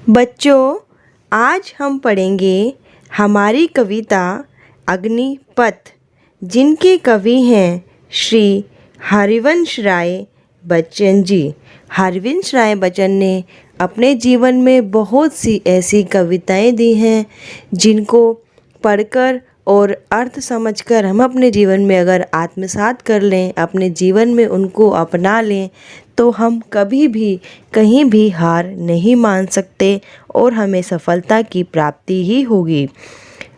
बच्चों, आज हम पढ़ेंगे हमारी कविता अग्निपथ, जिनके कवि हैं श्री हरिवंश राय बच्चन जी। हरिवंश राय बच्चन ने अपने जीवन में बहुत सी ऐसी कविताएं दी हैं जिनको पढ़कर और अर्थ समझकर हम अपने जीवन में अगर आत्मसात कर लें, अपने जीवन में उनको अपना लें, तो हम कभी भी कहीं भी हार नहीं मान सकते और हमें सफलता की प्राप्ति ही होगी।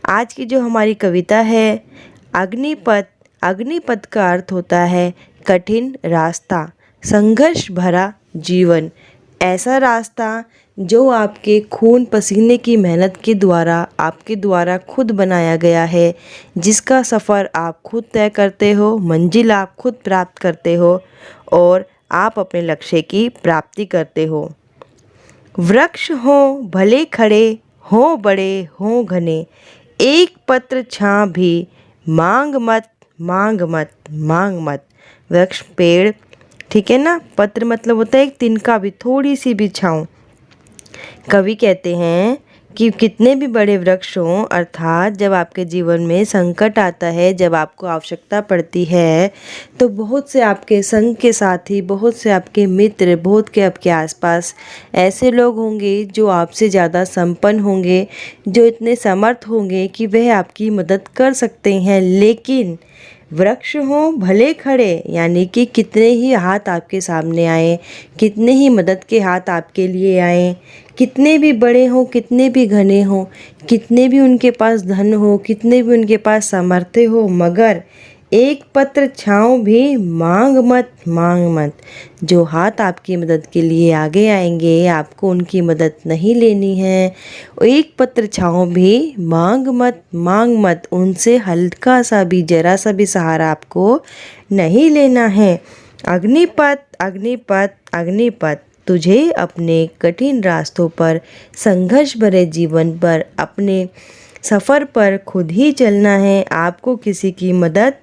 आज की जो हमारी कविता है अग्निपथ, अग्निपथ का अर्थ होता है कठिन रास्ता, संघर्ष भरा जीवन। ऐसा रास्ता जो आपके खून पसीने की मेहनत के द्वारा आपके द्वारा खुद बनाया गया है, जिसका सफ़र आप खुद तय करते हो, मंजिल आप खुद प्राप्त करते हो और आप अपने लक्ष्य की प्राप्ति करते हो। वृक्ष हों भले खड़े, हों बड़े हों घने, एक पत्र छाँ भी मांग मत मांग मत मांग मत। वृक्ष पेड़, ठीक है ना। पत्र मतलब होता है एक तिनका भी, थोड़ी सी भी छाँव। कवि कहते हैं कि कितने भी बड़े वृक्ष हों, अर्थात जब आपके जीवन में संकट आता है, जब आपको आवश्यकता पड़ती है, तो बहुत से आपके संग के साथी, बहुत से आपके मित्र, बहुत के आपके आसपास ऐसे लोग होंगे जो आपसे ज़्यादा संपन्न होंगे, जो इतने समर्थ होंगे कि वह आपकी मदद कर सकते हैं। लेकिन वृक्ष हों भले खड़े, यानी कि कितने ही हाथ आपके सामने आए, कितने ही मदद के हाथ आपके लिए आए, कितने भी बड़े हों, कितने भी घने हों, कितने भी उनके पास धन हो, कितने भी उनके पास सामर्थ्य हो, मगर एक पत्र छाँव भी मांग मत मांग मत। जो हाथ आपकी मदद के लिए आगे आएंगे, आपको उनकी मदद नहीं लेनी है। एक पत्र छाँव भी मांग मांग मत, उनसे हल्का सा भी, जरा सा भी सहारा आपको नहीं लेना है। अग्निपथ अग्निपथ अग्निपथ, तुझे अपने कठिन रास्तों पर, संघर्ष भरे जीवन पर, अपने सफ़र पर खुद ही चलना है। आपको किसी की मदद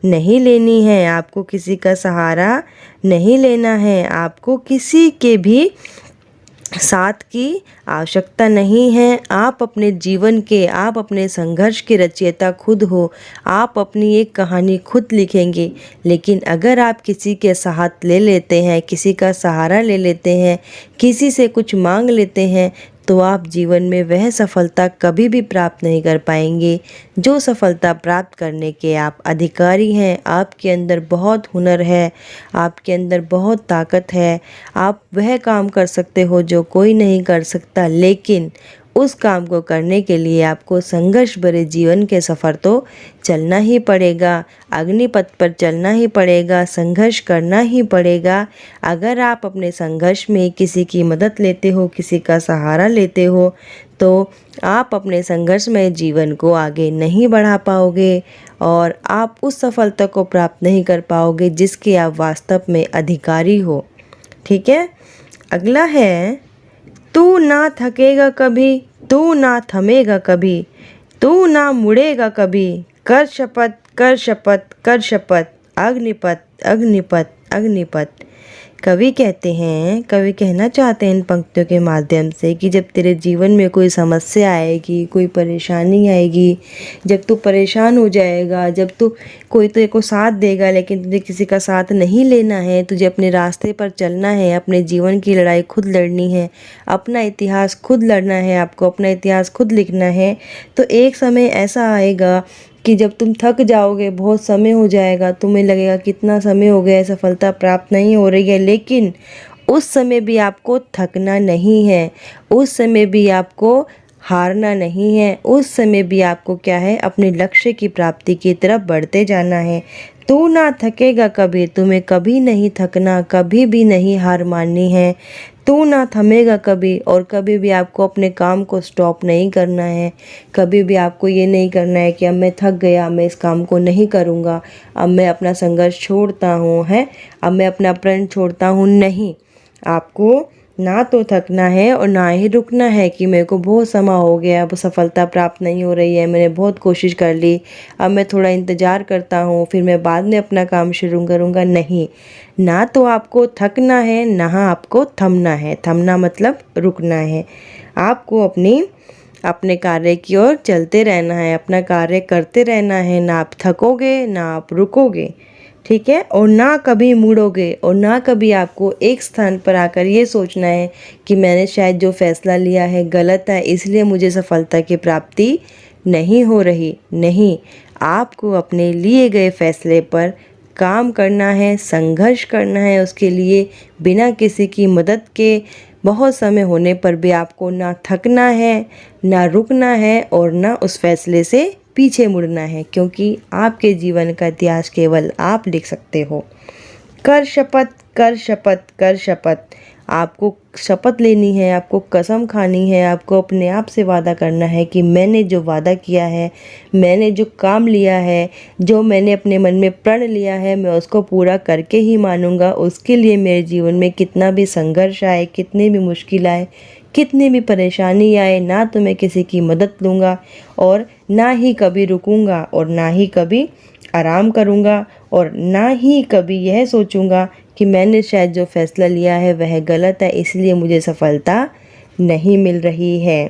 नहीं लेनी है, आपको किसी का सहारा नहीं लेना है, आपको किसी के भी साथ की आवश्यकता नहीं है। आप अपने जीवन के, आप अपने संघर्ष के रचयिता खुद हो। आप अपनी एक कहानी खुद लिखेंगे। लेकिन अगर आप किसी के साथ ले लेते हैं, किसी का सहारा ले लेते हैं, किसी से कुछ मांग लेते हैं, तो आप जीवन में वह सफलता कभी भी प्राप्त नहीं कर पाएंगे जो सफलता प्राप्त करने के आप अधिकारी हैं। आपके अंदर बहुत हुनर है, आपके अंदर बहुत ताकत है, आप वह काम कर सकते हो जो कोई नहीं कर सकता। लेकिन उस काम को करने के लिए आपको संघर्ष भरे जीवन के सफ़र तो चलना ही पड़ेगा, अग्निपथ पर चलना ही पड़ेगा, संघर्ष करना ही पड़ेगा। अगर आप अपने संघर्ष में किसी की मदद लेते हो, किसी का सहारा लेते हो, तो आप अपने संघर्षमय जीवन को आगे नहीं बढ़ा पाओगे और आप उस सफलता को प्राप्त नहीं कर पाओगे जिसके आप वास्तव में अधिकारी हो। ठीक है। अगला है, तू ना थकेगा कभी, तू ना थमेगा कभी, तू ना मुड़ेगा कभी, कर शपथ कर शपथ कर शपथ, अग्निपथ अग्निपथ अग्निपथ। कवि कहते हैं, कवि कहना चाहते हैं इन पंक्तियों के माध्यम से कि जब तेरे जीवन में कोई समस्या आएगी, कोई परेशानी आएगी, जब तू परेशान हो जाएगा, जब तू कोई तेरे को साथ देगा लेकिन तुझे किसी का साथ नहीं लेना है, तुझे अपने रास्ते पर चलना है, अपने जीवन की लड़ाई खुद लड़नी है, अपना इतिहास खुद लड़ना है, आपको अपना इतिहास खुद लिखना है, तो एक समय ऐसा आएगा कि जब तुम थक जाओगे, बहुत समय हो जाएगा, तुम्हें लगेगा कितना समय हो गया है, सफलता प्राप्त नहीं हो रही है। लेकिन उस समय भी आपको थकना नहीं है, उस समय भी आपको हारना नहीं है, उस समय भी आपको क्या है, अपने लक्ष्य की प्राप्ति की तरफ बढ़ते जाना है। तू ना थकेगा कभी, तुम्हें कभी नहीं थकना, कभी भी नहीं हार माननी है। तू ना थमेगा कभी, और कभी भी आपको अपने काम को स्टॉप नहीं करना है। कभी भी आपको ये नहीं करना है कि अब मैं थक गया, मैं इस काम को नहीं करूँगा, अब मैं अपना संघर्ष छोड़ता हूँ, है अब मैं अपना प्रण छोड़ता हूँ। नहीं, आपको ना तो थकना है और ना ही रुकना है कि मेरे को बहुत समय हो गया, अब सफलता प्राप्त नहीं हो रही है, मैंने बहुत कोशिश कर ली, अब मैं थोड़ा इंतज़ार करता हूँ, फिर मैं बाद में अपना काम शुरू करूँगा। नहीं, ना तो आपको थकना है, ना आपको थमना है। थमना मतलब रुकना है। आपको अपने कार्य की ओर चलते रहना है, अपना कार्य करते रहना है। ना आप थकोगे, ना आप रुकोगे, ठीक है, और ना कभी मुड़ोगे, और ना कभी आपको एक स्थान पर आकर ये सोचना है कि मैंने शायद जो फैसला लिया है गलत है, इसलिए मुझे सफलता की प्राप्ति नहीं हो रही। नहीं, आपको अपने लिए गए फैसले पर काम करना है, संघर्ष करना है उसके लिए, बिना किसी की मदद के। बहुत समय होने पर भी आपको ना थकना है, ना रुकना है, और ना उस फैसले से पीछे मुड़ना है, क्योंकि आपके जीवन का इतिहास केवल आप लिख सकते हो। कर शपथ, कर शपथ, कर शपथ। आपको शपथ लेनी है, आपको कसम खानी है, आपको अपने आप से वादा करना है कि मैंने जो वादा किया है, मैंने जो काम लिया है, जो मैंने अपने मन में प्रण लिया है, मैं उसको पूरा करके ही मानूंगा। उसके लिए मेरे जीवन में कितना भी संघर्ष आए, कितनी भी मुश्किल आए, कितनी भी परेशानी आए, ना तो मैं किसी की मदद लूँगा, और ना ही कभी रुकूंगा, और ना ही कभी आराम करूँगा, और ना ही कभी यह सोचूंगा कि मैंने शायद जो फैसला लिया है वह गलत है, इसलिए मुझे सफलता नहीं मिल रही है।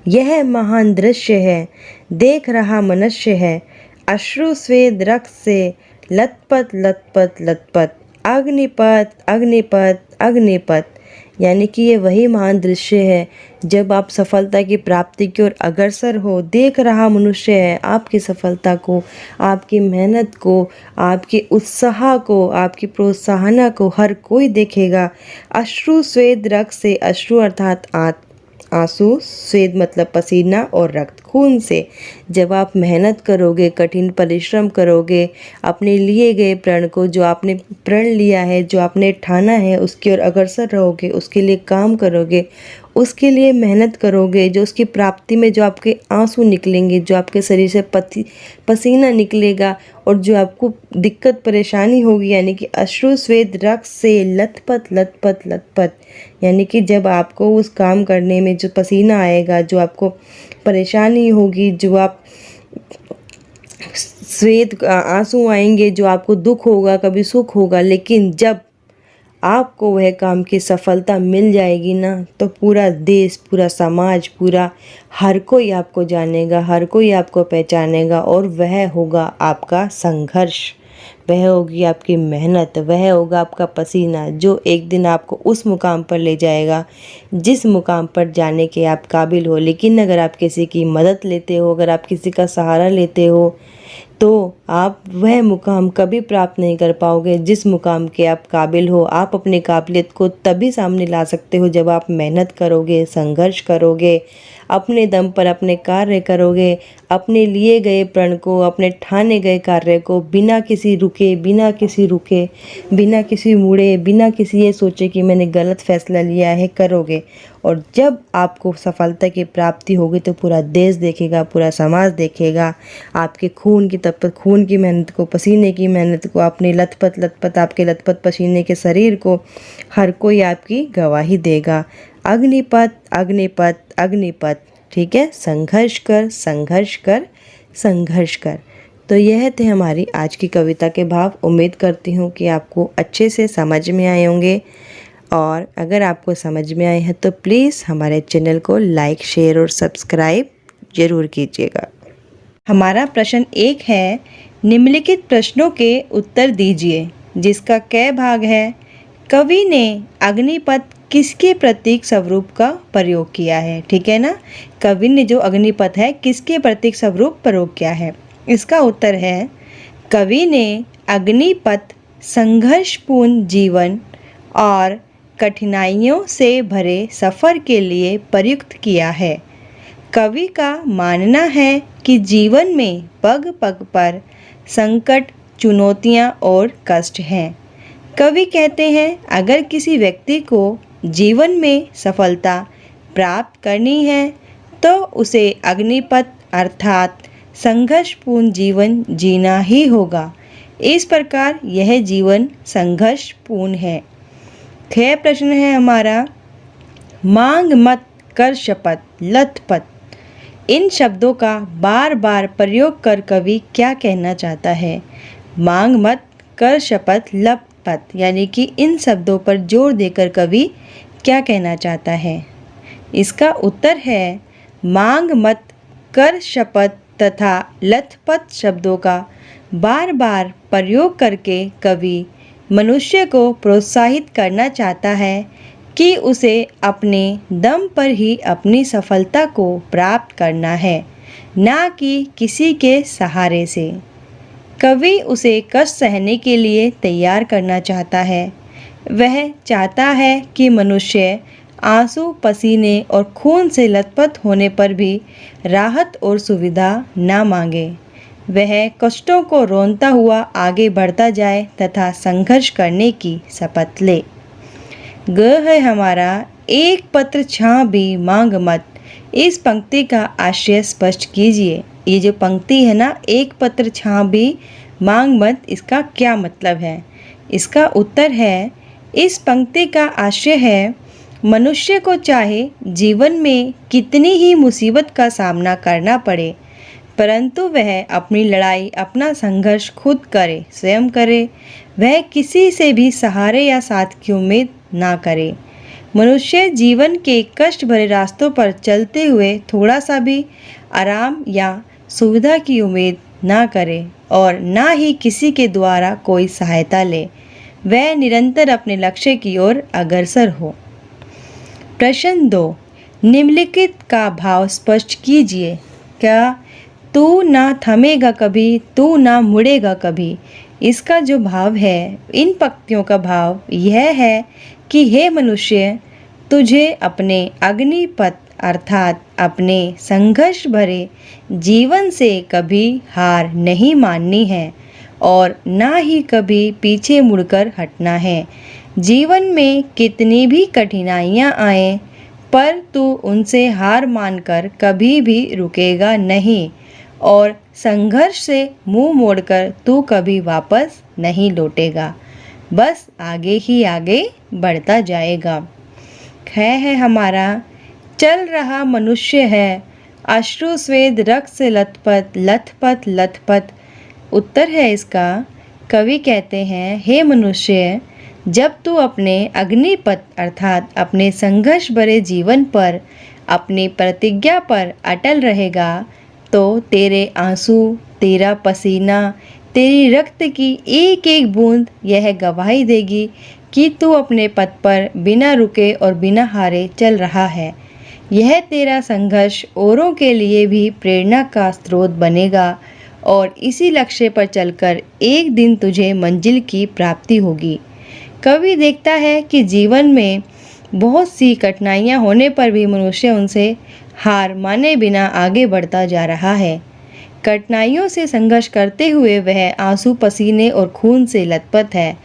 यह महान दृश्य है, देख रहा मनुष्य है, अश्रु स्वेद रक्त से लथपथ लथपथ लथपथ, अग्निपथ अग्निपथ अग्निपथ। यानी कि ये वही महान दृश्य है जब आप सफलता की प्राप्ति की ओर अग्रसर हो। देख रहा मनुष्य है आपकी सफलता को, आपकी मेहनत को, आपके उत्साह को, आपकी प्रोत्साहना को हर कोई देखेगा। अश्रु स्वेद रक्त से, अश्रु अर्थात आंसू, स्वेद मतलब पसीना, और रक्त खून से जब आप मेहनत करोगे, कठिन परिश्रम करोगे, अपने लिए गए प्रण को, जो आपने प्रण लिया है, जो आपने ठाना है, उसकी ओर अग्रसर रहोगे, उसके लिए काम करोगे, उसके लिए मेहनत करोगे, जो उसकी प्राप्ति में जो आपके आंसू निकलेंगे, जो आपके शरीर से पसीना निकलेगा, और जो आपको दिक्कत परेशानी होगी, यानी कि अश्रु स्वेद रक्त से लथपथ लथपथ लथपथ। यानी कि जब आपको उस काम करने में जो पसीना आएगा, जो आपको परेशानी होगी, जो आप स्वेद आंसू आएंगे, जो आपको दुख होगा, कभी सुख होगा, लेकिन जब आपको वह काम की सफलता मिल जाएगी ना, तो पूरा देश, पूरा समाज, पूरा हर कोई आपको जानेगा, हर कोई आपको पहचानेगा, और वह होगा आपका संघर्ष, वह होगी आपकी मेहनत, वह होगा आपका पसीना, जो एक दिन आपको उस मुकाम पर ले जाएगा जिस मुकाम पर जाने के आप काबिल हो। लेकिन अगर आप किसी की मदद लेते हो, अगर आप किसी का सहारा लेते हो, तो आप वह मुकाम कभी प्राप्त नहीं कर पाओगे जिस मुकाम के आप काबिल हो। आप अपनी काबिलियत को तभी सामने ला सकते हो जब आप मेहनत करोगे, संघर्ष करोगे, अपने दम पर अपने कार्य करोगे, अपने लिए गए प्रण को, अपने ठाने गए कार्य को बिना किसी रुके, बिना किसी मुड़े, बिना किसी ये सोचे कि मैंने गलत फैसला लिया है, करोगे। और जब आपको सफलता की प्राप्ति होगी तो पूरा देश देखेगा, पूरा समाज देखेगा आपके खून की मेहनत को, पसीने की मेहनत को, अपने आपके लथपथ पसीने के शरीर को, हर कोई आपकी गवाही देगा। अग्निपथ अग्निपथ अग्निपथ, ठीक है, संघर्ष कर संघर्ष कर संघर्ष कर। तो यह थे हमारी आज की कविता के भाव। उम्मीद करती हूँ कि आपको अच्छे से समझ में आए होंगे, और अगर आपको समझ में आए हैं तो प्लीज़ हमारे चैनल को लाइक, शेयर और सब्सक्राइब ज़रूर कीजिएगा। हमारा प्रश्न 1 है, निम्नलिखित प्रश्नों के उत्तर दीजिए, जिसका क भाग है। कवि ने अग्निपथ किसके प्रतीक स्वरूप का प्रयोग किया है? ठीक है ना, कवि ने जो अग्निपथ है किसके प्रतीक स्वरूप प्रयोग किया है? इसका उत्तर है, कवि ने अग्निपथ संघर्षपूर्ण जीवन और कठिनाइयों से भरे सफ़र के लिए प्रयुक्त किया है। कवि का मानना है कि जीवन में पग पग पर संकट, चुनौतियाँ और कष्ट हैं। कवि कहते हैं, अगर किसी व्यक्ति को जीवन में सफलता प्राप्त करनी है तो उसे अग्निपथ अर्थात संघर्षपूर्ण जीवन जीना ही होगा। इस प्रकार यह जीवन संघर्षपूर्ण है। ख प्रश्न है हमारा, मांग मत कर शपथ लथपथ। इन शब्दों का बार बार प्रयोग कर कवि क्या कहना चाहता है? मांग मत कर शपथ लथपथ, यानी कि इन शब्दों पर जोर देकर कवि क्या कहना चाहता है? इसका उत्तर है मांग मत कर शपथ तथा लथपथ शब्दों का बार बार प्रयोग करके कवि मनुष्य को प्रोत्साहित करना चाहता है कि उसे अपने दम पर ही अपनी सफलता को प्राप्त करना है, ना कि किसी के सहारे से। कवि उसे कष्ट सहने के लिए तैयार करना चाहता है। वह चाहता है कि मनुष्य आंसू, पसीने और खून से लथपथ होने पर भी राहत और सुविधा ना मांगे। वह कष्टों को रोनता हुआ आगे बढ़ता जाए तथा संघर्ष करने की शपथ ले। ग है हमारा एक पत्र छां भी मांग मत। इस पंक्ति का आशय स्पष्ट कीजिए। ये जो पंक्ति है ना, एक पत्र छां भी मांग मत, इसका क्या मतलब है? इसका उत्तर है, इस पंक्ति का आशय है मनुष्य को चाहे जीवन में कितनी ही मुसीबत का सामना करना पड़े, परंतु वह अपनी लड़ाई, अपना संघर्ष खुद करे, स्वयं करे। वह किसी से भी सहारे या साथ की उम्मीद ना करे। मनुष्य जीवन के कष्ट भरे रास्तों पर चलते हुए थोड़ा सा भी आराम या सुविधा की उम्मीद ना करे और ना ही किसी के द्वारा कोई सहायता ले। वह निरंतर अपने लक्ष्य की ओर अग्रसर हो। प्रश्न 2, निम्नलिखित का भाव स्पष्ट कीजिए। क्या तू ना थमेगा कभी, तू ना मुड़ेगा कभी। इसका जो भाव है, इन पंक्तियों का भाव यह है कि हे मनुष्य, तुझे अपने अग्निपथ अर्थात अपने संघर्ष भरे जीवन से कभी हार नहीं माननी है और ना ही कभी पीछे मुड़कर हटना है। जीवन में कितनी भी कठिनाइयाँ आए, पर तू उनसे हार मानकर कभी भी रुकेगा नहीं और संघर्ष से मुंह मोड़कर तू कभी वापस नहीं लौटेगा, बस आगे ही आगे बढ़ता जाएगा। है हमारा चल रहा मनुष्य है, अश्रु स्वेद रक्त से लथपथ लथपथ लथपथ। उत्तर है इसका, कवि कहते हैं, हे मनुष्य, जब तू अपने अग्निपथ अर्थात अपने संघर्ष भरे जीवन पर, अपनी प्रतिज्ञा पर अटल रहेगा, तो तेरे आंसू, तेरा पसीना, तेरी रक्त की एक एक बूंद यह गवाही देगी कि तू अपने पथ पर बिना रुके और बिना हारे चल रहा है। यह तेरा संघर्ष औरों के लिए भी प्रेरणा का स्रोत बनेगा और इसी लक्ष्य पर चलकर एक दिन तुझे मंजिल की प्राप्ति होगी। कवि देखता है कि जीवन में बहुत सी कठिनाइयाँ होने पर भी मनुष्य उनसे हार माने बिना आगे बढ़ता जा रहा है। कठिनाइयों से संघर्ष करते हुए वह आंसू, पसीने और खून से लथपथ है,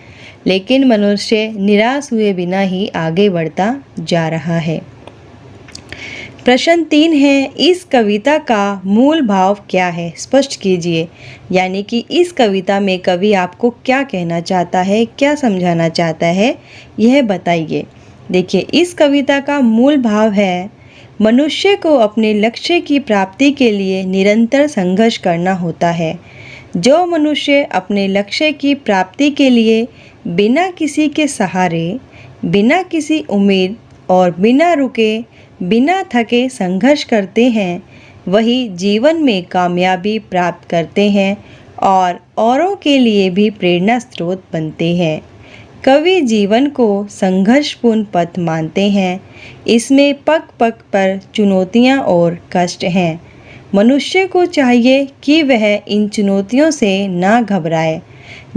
लेकिन मनुष्य निराश हुए बिना ही आगे बढ़ता जा रहा है। प्रश्न 3 है, इस कविता का मूल भाव क्या है? स्पष्ट कीजिए। यानी कि इस कविता में कवि आपको क्या कहना चाहता है, क्या समझाना चाहता है, यह बताइए। देखिए, इस कविता का मूल भाव है मनुष्य को अपने लक्ष्य की प्राप्ति के लिए निरंतर संघर्ष करना होता है। जो मनुष्य अपने लक्ष्य की प्राप्ति के लिए बिना किसी के सहारे, बिना किसी उम्मीद और बिना रुके, बिना थके संघर्ष करते हैं, वही जीवन में कामयाबी प्राप्त करते हैं और औरों के लिए भी प्रेरणा स्रोत बनते हैं। कवि जीवन को संघर्षपूर्ण पथ मानते हैं। इसमें पग पग पर चुनौतियाँ और कष्ट हैं। मनुष्य को चाहिए कि वह इन चुनौतियों से ना घबराए,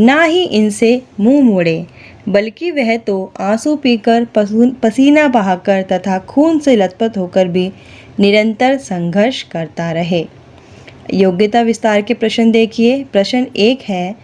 ना ही इनसे मुंह मोड़े, बल्कि वह तो आंसू पीकर, पसीना बहाकर तथा खून से लथपथ होकर भी निरंतर संघर्ष करता रहे। योग्यता विस्तार के प्रश्न देखिए। प्रश्न 1 है,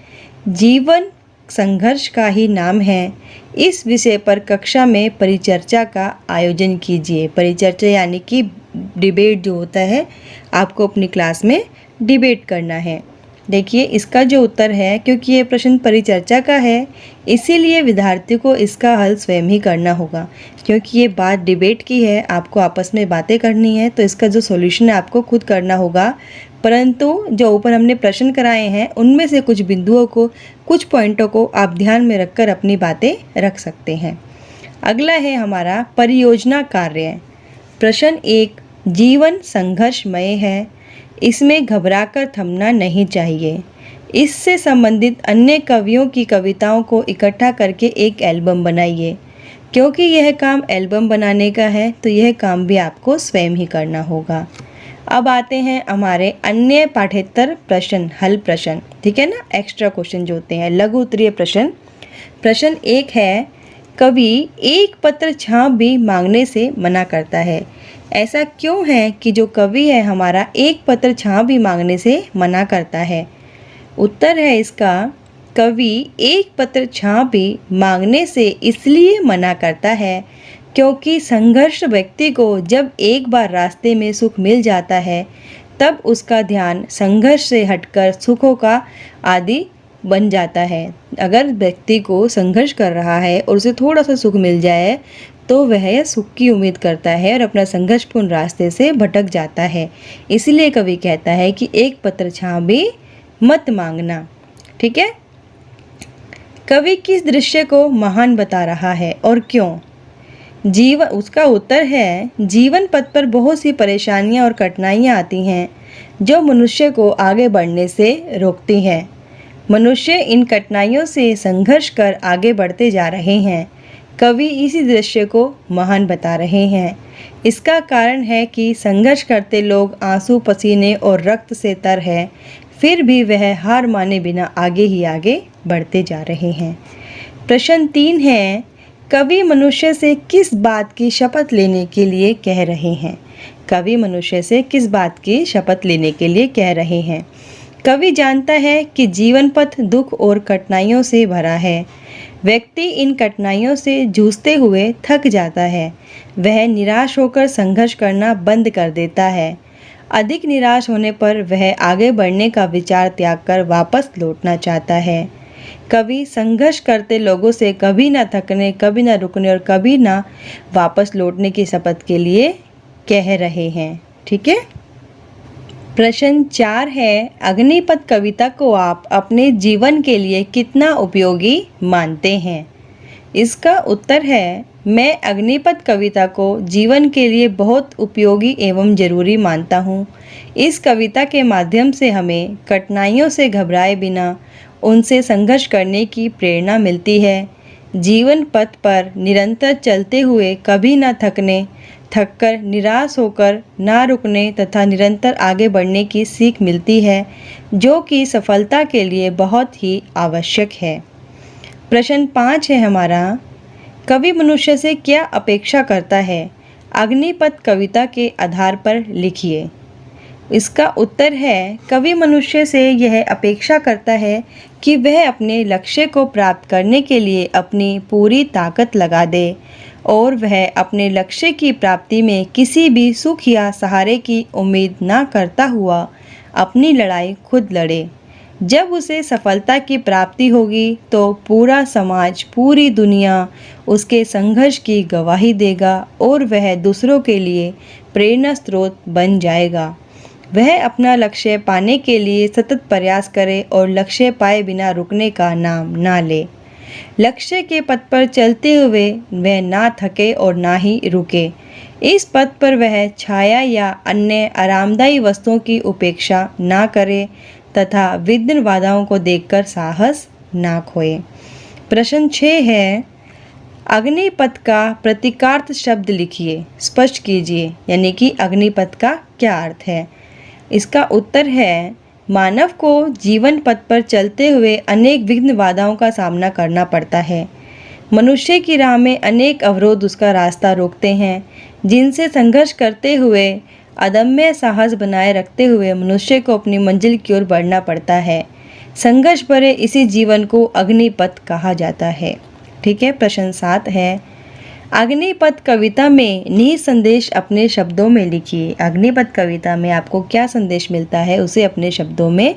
जीवन संघर्ष का ही नाम है। इस विषय पर कक्षा में परिचर्चा का आयोजन कीजिए। परिचर्चा यानी कि डिबेट जो होता है, आपको अपनी क्लास में डिबेट करना है। देखिए, इसका जो उत्तर है, क्योंकि ये प्रश्न परिचर्चा का है, इसीलिए विद्यार्थी को इसका हल स्वयं ही करना होगा। क्योंकि ये बात डिबेट की है, आपको आपस में बातें करनी है, तो इसका जो सॉल्यूशन है आपको खुद करना होगा। परंतु जो ऊपर हमने प्रश्न कराए हैं, उनमें से कुछ बिंदुओं को, कुछ पॉइंटों को आप ध्यान में रखकर अपनी बातें रख सकते हैं। अगला है हमारा परियोजना कार्य। प्रश्न 1, जीवन संघर्षमय है, इसमें घबराकर थमना नहीं चाहिए। इससे संबंधित अन्य कवियों की कविताओं को इकट्ठा करके एक एल्बम बनाइए। क्योंकि यह काम एल्बम बनाने का है तो यह काम भी आपको स्वयं ही करना होगा। अब आते हैं हमारे अन्य पाठ्येतर प्रश्न, हल प्रश्न, ठीक है ना, एक्स्ट्रा क्वेश्चन जो होते हैं, लघु उत्तरीय प्रश्न। प्रश्न 1 है, कवि एक पत्र छाप भी मांगने से मना करता है। ऐसा क्यों है कि जो कवि है हमारा एक पत्र छाप भी मांगने से मना करता है? उत्तर है इसका, कवि एक पत्र छाप भी मांगने से इसलिए मना करता है क्योंकि संघर्ष व्यक्ति को जब एक बार रास्ते में सुख मिल जाता है तब उसका ध्यान संघर्ष से हटकर सुखों का आदि बन जाता है। अगर व्यक्ति को संघर्ष कर रहा है और उसे थोड़ा सा सुख मिल जाए तो वह सुख की उम्मीद करता है और अपना संघर्षपूर्ण रास्ते से भटक जाता है। इसलिए कवि कहता है कि एक पत्र छाप भी मत मांगना। ठीक है। कवि किस दृश्य को महान बता रहा है और क्यों? जीवन, उसका उत्तर है, जीवन पथ पर बहुत सी परेशानियां और कठिनाइयां आती हैं जो मनुष्य को आगे बढ़ने से रोकती हैं। मनुष्य इन कठिनाइयों से संघर्ष कर आगे बढ़ते जा रहे हैं। कवि इसी दृश्य को महान बता रहे हैं। इसका कारण है कि संघर्ष करते लोग आंसू, पसीने और रक्त से तर है, फिर भी वह हार माने बिना आगे ही आगे बढ़ते जा रहे हैं। प्रश्न 3 है, कवि मनुष्य से किस बात की शपथ लेने के लिए कह रहे हैं? कवि मनुष्य से किस बात की शपथ लेने के लिए कह रहे हैं? कवि जानता है कि जीवन पथ दुख और कठिनाइयों से भरा है। व्यक्ति इन कठिनाइयों से जूझते हुए थक जाता है। वह निराश होकर संघर्ष करना बंद कर देता है। अधिक निराश होने पर वह आगे बढ़ने का विचार त्याग कर वापस लौटना चाहता है। कवि संघर्ष करते लोगों से कभी ना थकने, कभी ना रुकने और कभी ना वापस लौटने की शपथ के लिए कह रहे हैं। ठीक है। प्रश्न 4 है, अग्निपथ कविता को आप अपने जीवन के लिए कितना उपयोगी मानते हैं? इसका उत्तर है, मैं अग्निपथ कविता को जीवन के लिए बहुत उपयोगी एवं जरूरी मानता हूँ। इस कविता के माध्यम से हमें कठिनाइयों से घबराए बिना उनसे संघर्ष करने की प्रेरणा मिलती है। जीवन पथ पर निरंतर चलते हुए कभी ना थकने, थककर निराश होकर ना रुकने तथा निरंतर आगे बढ़ने की सीख मिलती है, जो कि सफलता के लिए बहुत ही आवश्यक है। प्रश्न 5 है हमारा, कवि मनुष्य से क्या अपेक्षा करता है? अग्निपथ कविता के आधार पर लिखिए। इसका उत्तर है, कवि मनुष्य से यह अपेक्षा करता है कि वह अपने लक्ष्य को प्राप्त करने के लिए अपनी पूरी ताकत लगा दे और वह अपने लक्ष्य की प्राप्ति में किसी भी सुख या सहारे की उम्मीद ना करता हुआ अपनी लड़ाई खुद लड़े। जब उसे सफलता की प्राप्ति होगी तो पूरा समाज, पूरी दुनिया उसके संघर्ष की गवाही देगा और वह दूसरों के लिए प्रेरणा स्रोत बन जाएगा। वह अपना लक्ष्य पाने के लिए सतत प्रयास करे और लक्ष्य पाए बिना रुकने का नाम ना ले। लक्ष्य के पथ पर चलते हुए वह ना थके और ना ही रुके। इस पथ पर वह छाया या अन्य आरामदायी वस्तुओं की उपेक्षा ना करे तथा विघ्न बाधाओं को देखकर साहस ना खोए। प्रश्न 6 है, अग्निपथ का प्रतीकार्थ शब्द लिखिए, स्पष्ट कीजिए, यानी कि अग्निपथ का क्या अर्थ है? इसका उत्तर है, मानव को जीवन पथ पर चलते हुए अनेक विघ्न बाधाओं का सामना करना पड़ता है। मनुष्य की राह में अनेक अवरोध उसका रास्ता रोकते हैं, जिनसे संघर्ष करते हुए अदम्य साहस बनाए रखते हुए मनुष्य को अपनी मंजिल की ओर बढ़ना पड़ता है। संघर्ष भरे इसी जीवन को अग्निपथ कहा जाता है। ठीक है। प्रश्न 7 है, अग्निपथ कविता में निहित संदेश अपने शब्दों में लिखिए। अग्निपथ कविता में आपको क्या संदेश मिलता है उसे अपने शब्दों में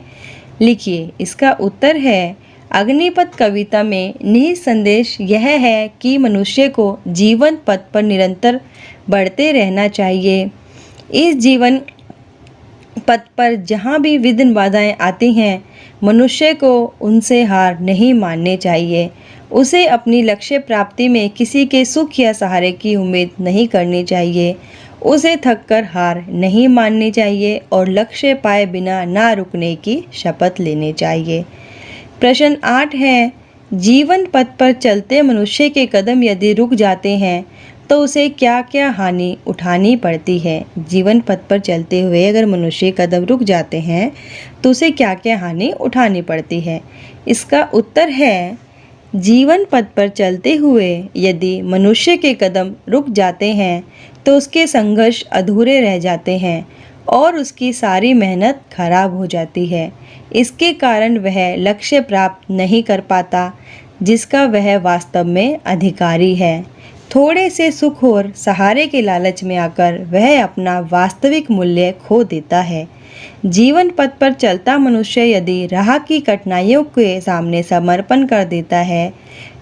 लिखिए। इसका उत्तर है, अग्निपथ कविता में निहित संदेश यह है कि मनुष्य को जीवन पथ पर निरंतर बढ़ते रहना चाहिए। इस जीवन पथ पर जहाँ भी विघ्न बाधाएं आती हैं, मनुष्य को उनसे हार नहीं माननी चाहिए। उसे अपनी लक्ष्य प्राप्ति में किसी के सुख या सहारे की उम्मीद नहीं करनी चाहिए। उसे थककर हार नहीं माननी चाहिए और लक्ष्य पाए बिना ना रुकने की शपथ लेनी चाहिए। प्रश्न 8 है, जीवन पथ पर चलते मनुष्य के कदम यदि रुक जाते हैं तो उसे क्या क्या हानि उठानी पड़ती है। जीवन पथ पर चलते हुए अगर मनुष्य कदम रुक जाते हैं तो उसे क्या क्या हानि उठानी पड़ती है। इसका उत्तर है, जीवन पथ पर चलते हुए यदि मनुष्य के कदम रुक जाते हैं तो उसके संघर्ष अधूरे रह जाते हैं और उसकी सारी मेहनत खराब हो जाती है। इसके कारण वह लक्ष्य प्राप्त नहीं कर पाता जिसका वह वास्तव में अधिकारी है। थोड़े से सुख और सहारे के लालच में आकर वह अपना वास्तविक मूल्य खो देता है। जीवन पथ पर चलता मनुष्य यदि राह की कठिनाइयों के सामने समर्पण कर देता है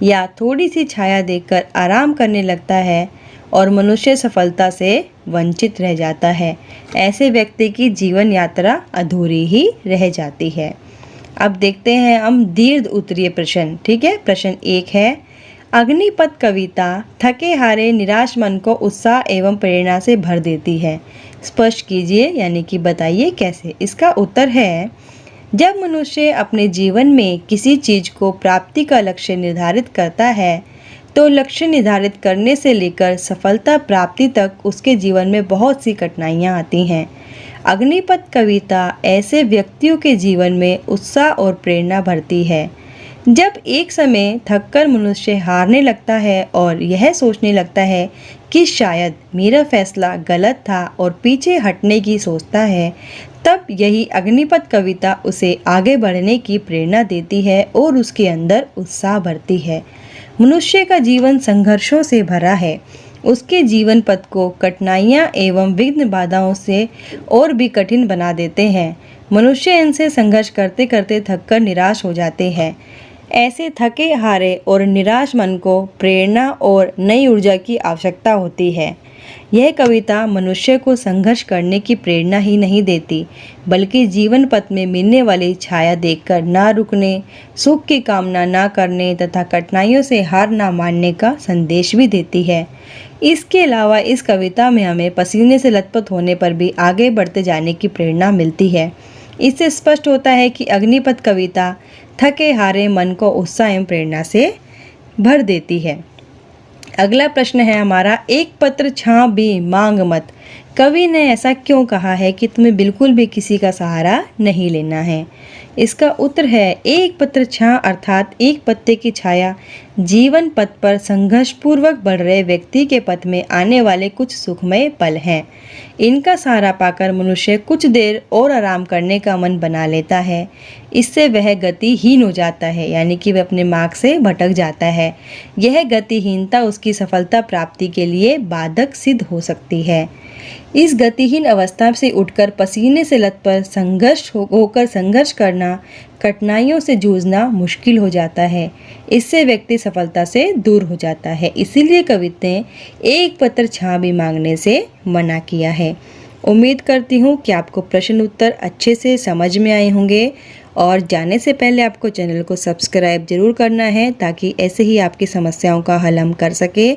या थोड़ी सी छाया देखकर आराम करने लगता है और मनुष्य सफलता से वंचित रह जाता है, ऐसे व्यक्ति की जीवन यात्रा अधूरी ही रह जाती है। अब देखते हैं हम दीर्घ उत्तरीय प्रश्न। ठीक है, प्रश्न 1 है, अग्निपथ कविता थके हारे निराश मन को उत्साह एवं प्रेरणा से भर देती है। स्पष्ट कीजिए यानी कि बताइए कैसे। इसका उत्तर है, जब मनुष्य अपने जीवन में किसी चीज को प्राप्ति का लक्ष्य निर्धारित करता है तो लक्ष्य निर्धारित करने से लेकर सफलता प्राप्ति तक उसके जीवन में बहुत सी कठिनाइयाँ आती हैं। अग्निपथ कविता ऐसे व्यक्तियों के जीवन में उत्साह और प्रेरणा भरती है। जब एक समय थककर मनुष्य हारने लगता है और यह सोचने लगता है कि शायद मेरा फैसला गलत था और पीछे हटने की सोचता है, तब यही अग्निपथ कविता उसे आगे बढ़ने की प्रेरणा देती है और उसके अंदर उत्साह भरती है। मनुष्य का जीवन संघर्षों से भरा है। उसके जीवन पथ को कठिनाइयाँ एवं विघ्न बाधाओं से और भी कठिन बना देते हैं। मनुष्य इनसे संघर्ष करते करते थककर निराश हो जाते हैं। ऐसे थके हारे और निराश मन को प्रेरणा और नई ऊर्जा की आवश्यकता होती है। यह कविता मनुष्य को संघर्ष करने की प्रेरणा ही नहीं देती, बल्कि जीवन पथ में मिलने वाली छाया देखकर ना रुकने, सुख की कामना ना करने तथा कठिनाइयों से हार ना मानने का संदेश भी देती है। इसके अलावा इस कविता में हमें पसीने से लथपथ होने पर भी आगे बढ़ते जाने की प्रेरणा मिलती है। इससे स्पष्ट होता है कि अग्निपथ कविता थके हारे मन को उत्साह एवं प्रेरणा से भर देती है। अगला प्रश्न है हमारा, एक पत्र छां भी मांग मत। कवि ने ऐसा क्यों कहा है कि तुम्हें बिल्कुल भी किसी का सहारा नहीं लेना है। इसका उत्तर है, एक पत्र छां अर्थात एक पत्ते की छाया जीवन पथ पर संघर्षपूर्वक बढ़ रहे व्यक्ति के पथ में आने वाले कुछ सुखमय पल हैं। इनका सहारा पाकर मनुष्य कुछ देर और आराम करने का मन बना लेता है। इससे वह गतिहीन हो जाता है, यानी कि वह अपने मार्ग से भटक जाता है। यह गतिहीनता उसकी सफलता प्राप्ति के लिए बाधक सिद्ध हो सकती है। इस गतिहीन अवस्था से उठकर पसीने से लथपथ होकर संघर्ष करना, कठिनाइयों से जूझना मुश्किल हो जाता है। इससे व्यक्ति सफलता से दूर हो जाता है। इसीलिए कवि ने एक पत्र छां भी मांगने से मना किया है। उम्मीद करती हूँ कि आपको प्रश्न उत्तर अच्छे से समझ में आए होंगे और जाने से पहले आपको चैनल को सब्सक्राइब जरूर करना है ताकि ऐसे ही आपकी समस्याओं का हल हम कर सके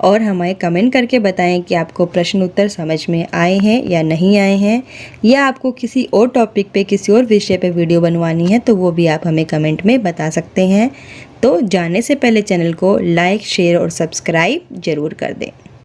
और हमें कमेंट करके बताएं कि आपको प्रश्न उत्तर समझ में आए हैं या नहीं आए हैं, या आपको किसी और टॉपिक पे किसी और विषय पे वीडियो बनवानी है तो वो भी आप हमें कमेंट में बता सकते हैं। तो जाने से पहले चैनल को लाइक, शेयर और सब्सक्राइब जरूर कर दें।